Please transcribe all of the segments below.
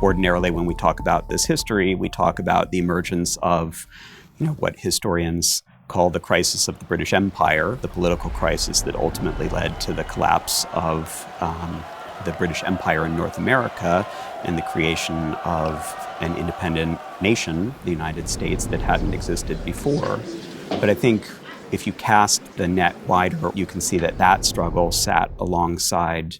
Ordinarily, when we talk about this history, we talk about the emergence of, what historians call the crisis of the British Empire, the political crisis that ultimately led to the collapse of the British Empire in North America and the creation of an independent nation, the United States, that hadn't existed before. But I think if you cast the net wider, you can see that that struggle sat alongside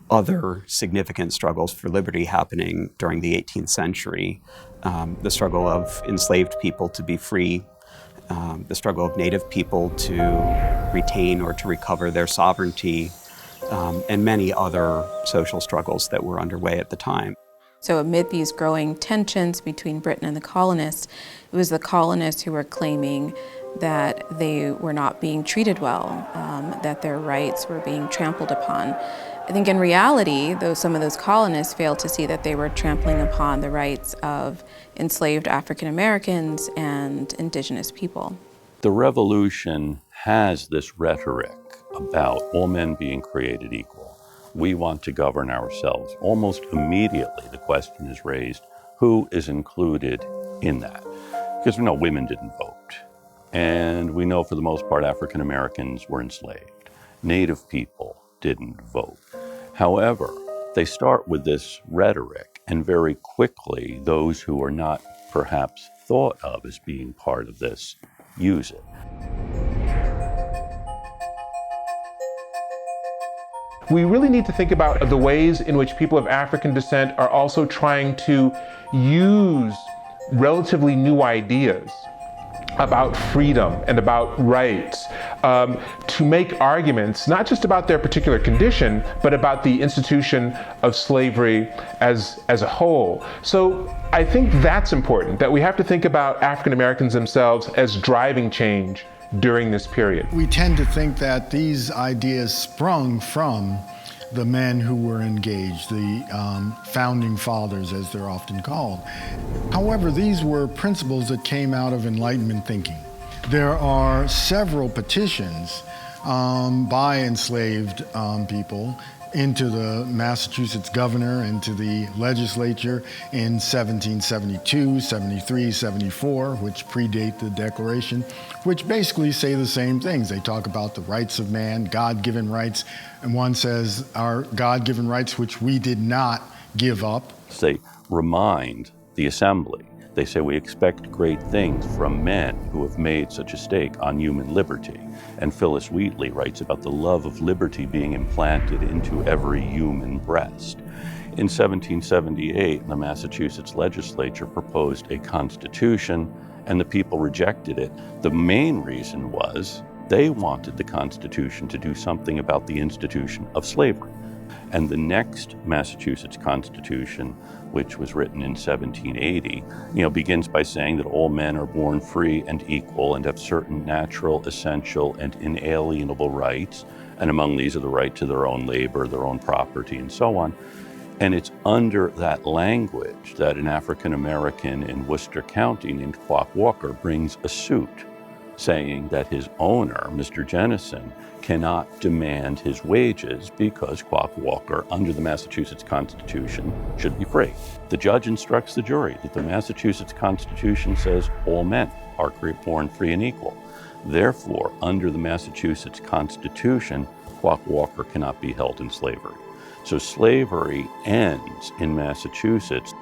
other significant struggles for liberty happening during the 18th century. The struggle of enslaved people to be free, the struggle of Native people to retain or to recover their sovereignty, and many other social struggles that were underway at the time. So amid these growing tensions between Britain and the colonists, it was the colonists who were claiming that they were not being treated well, that their rights were being trampled upon. I think in reality, though some of those colonists failed to see that they were trampling upon the rights of enslaved African Americans and indigenous people. The revolution has this rhetoric about all men being created equal. We want to govern ourselves. Almost immediately, the question is raised, who is included in that? Because we know women didn't vote. And we know for the most part, African Americans were enslaved. Native people didn't vote. However, they start with this rhetoric, and very quickly, those who are not perhaps thought of as being part of this use it. We really need to think about the ways in which people of African descent are also trying to use relatively new ideas about freedom and about rights to make arguments, not just about their particular condition, but about the institution of slavery as a whole. So I think that's important, that we have to think about African Americans themselves as driving change during this period. We tend to think that these ideas sprung from the men who were engaged, the founding fathers, as they're often called. However, these were principles that came out of Enlightenment thinking. There are several petitions by enslaved people into the Massachusetts governor, into the legislature in 1772, 73, 74, which predate the Declaration, which basically say the same things. They talk about the rights of man, God-given rights, and one says our God-given rights which we did not give up. They remind the assembly. They say we expect great things from men who have made such a stake on human liberty. And Phyllis Wheatley writes about the love of liberty being implanted into every human breast. In 1778, the Massachusetts legislature proposed a constitution, and the people rejected it. The main reason was they wanted the Constitution to do something about the institution of slavery. And the next Massachusetts Constitution, which was written in 1780, begins by saying that all men are born free and equal and have certain natural, essential, and inalienable rights. And among these are the right to their own labor, their own property, and so on. And it's under that language that an African American in Worcester County named Quock Walker brings a suit saying that his owner, Mr. Jennison, cannot demand his wages because Quock Walker, under the Massachusetts Constitution, should be free. The judge instructs the jury that the Massachusetts Constitution says all men are born free and equal. Therefore, under the Massachusetts Constitution, Quock Walker cannot be held in slavery. So slavery ends in Massachusetts.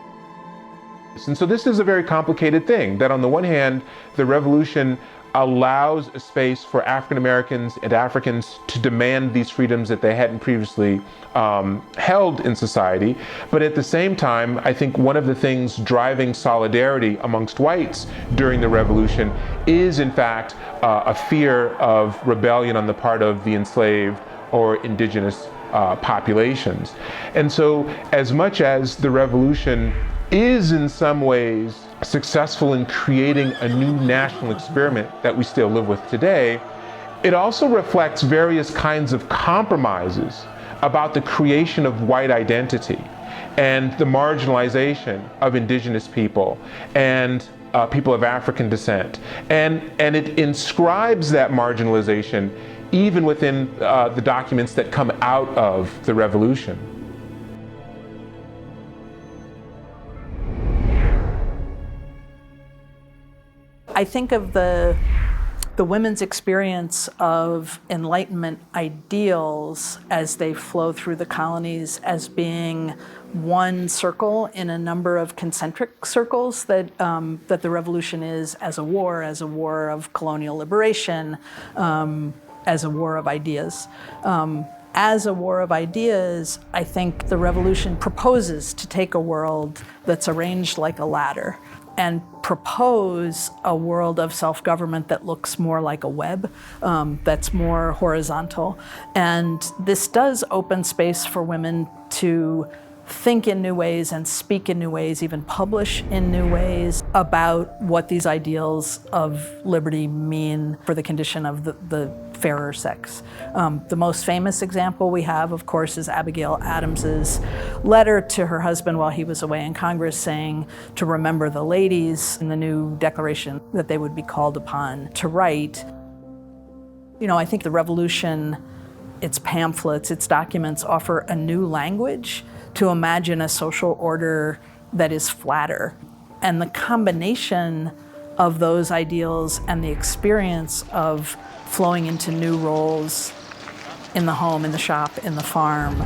And so this is a very complicated thing, that on the one hand, the revolution allows a space for African Americans and Africans to demand these freedoms that they hadn't previously held in society. But at the same time, I think one of the things driving solidarity amongst whites during the revolution is, in fact, a fear of rebellion on the part of the enslaved or indigenous populations. And so as much as the revolution is in some ways successful in creating a new national experiment that we still live with today, it also reflects various kinds of compromises about the creation of white identity and the marginalization of indigenous people and people of African descent. And it inscribes that marginalization even within the documents that come out of the revolution. I think of the women's experience of Enlightenment ideals as they flow through the colonies as being one circle in a number of concentric circles that the revolution is as a war of colonial liberation, as a war of ideas. As a war of ideas, I think the revolution proposes to take a world that's arranged like a ladder and propose a world of self-government that looks more like a web, that's more horizontal. And this does open space for women to think in new ways and speak in new ways, even publish in new ways about what these ideals of liberty mean for the condition of the fairer sex. The most famous example we have, of course, is Abigail Adams's letter to her husband while he was away in Congress saying to remember the ladies in the new declaration that they would be called upon to write. You know, I think the revolution, its pamphlets, its documents offer a new language to imagine a social order that is flatter. And the combination of those ideals and the experience of flowing into new roles in the home, in the shop, in the farm,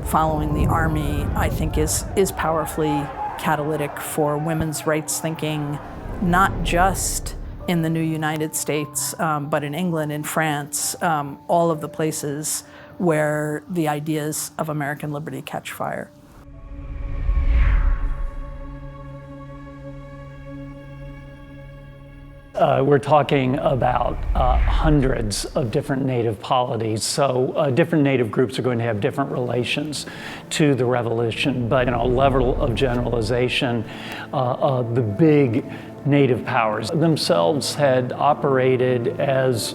following the army, I think is powerfully catalytic for women's rights thinking, not just in the new United States, but in England, in France, all of the places where the ideas of American liberty catch fire. We're talking about hundreds of different native polities, so different native groups are going to have different relations to the revolution, but a level of generalization, the big native powers themselves had operated as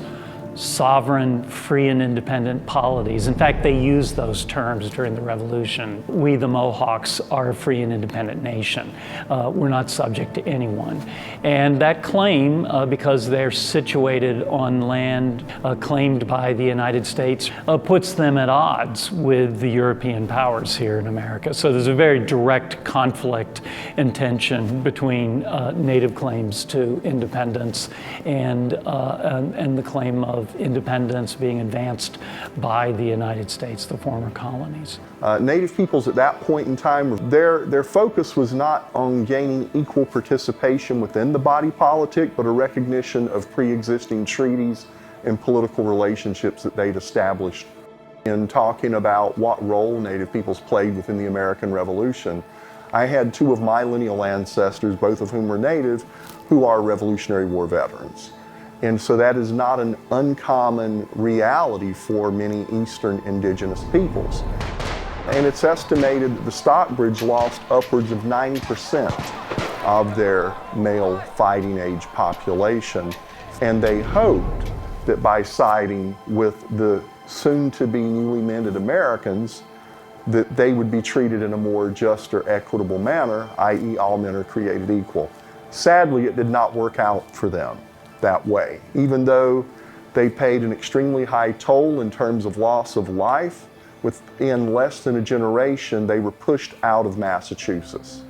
sovereign, free and independent polities. In fact, they used those terms during the revolution. We, the Mohawks, are a free and independent nation. We're not subject to anyone. And that claim, because they're situated on land claimed by the United States, puts them at odds with the European powers here in America. So there's a very direct conflict and tension between native claims to independence and the claim of independence being advanced by the United States, the former colonies. Native peoples at that point in time, their focus was not on gaining equal participation within the body politic, but a recognition of pre-existing treaties and political relationships that they'd established. In talking about what role Native peoples played within the American Revolution, I had two of my lineal ancestors, both of whom were Native, who are Revolutionary War veterans. And so that is not an uncommon reality for many Eastern indigenous peoples. And it's estimated that the Stockbridge lost upwards of 90% of their male fighting age population. And they hoped that by siding with the soon-to-be newly minted Americans, that they would be treated in a more just or equitable manner, i.e. all men are created equal. Sadly, it did not work out for them that way. Even though they paid an extremely high toll in terms of loss of life, within less than a generation, they were pushed out of Massachusetts.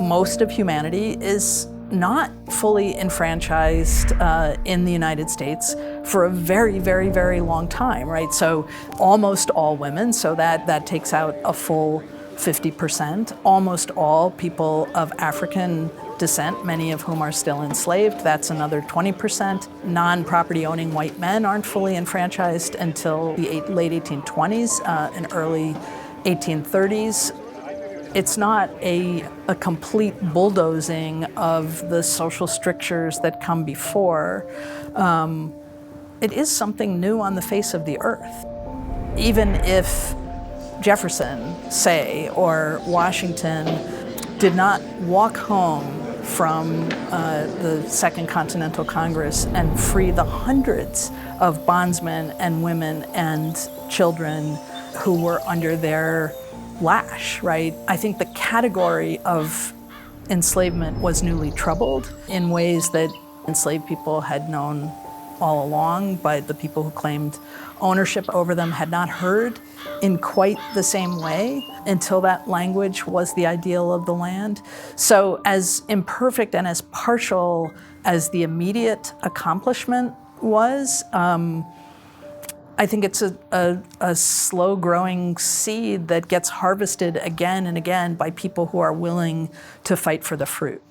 Most of humanity is not fully enfranchised in the United States for a very, very, very long time, right? So almost all women, so that takes out a full 50%. Almost all people of African descent, many of whom are still enslaved, that's another 20%. Non-property owning white men aren't fully enfranchised until the late 1820s and early 1830s. It's not a complete bulldozing of the social strictures that come before. It is something new on the face of the earth. Even if Jefferson, say, or Washington did not walk home from the Second Continental Congress and free the hundreds of bondsmen and women and children who were under their lash, right? I think the category of enslavement was newly troubled in ways that enslaved people had known all along, but the people who claimed ownership over them had not heard in quite the same way until that language was the ideal of the land. So as imperfect and as partial as the immediate accomplishment was, I think it's a slow-growing seed that gets harvested again and again by people who are willing to fight for the fruit.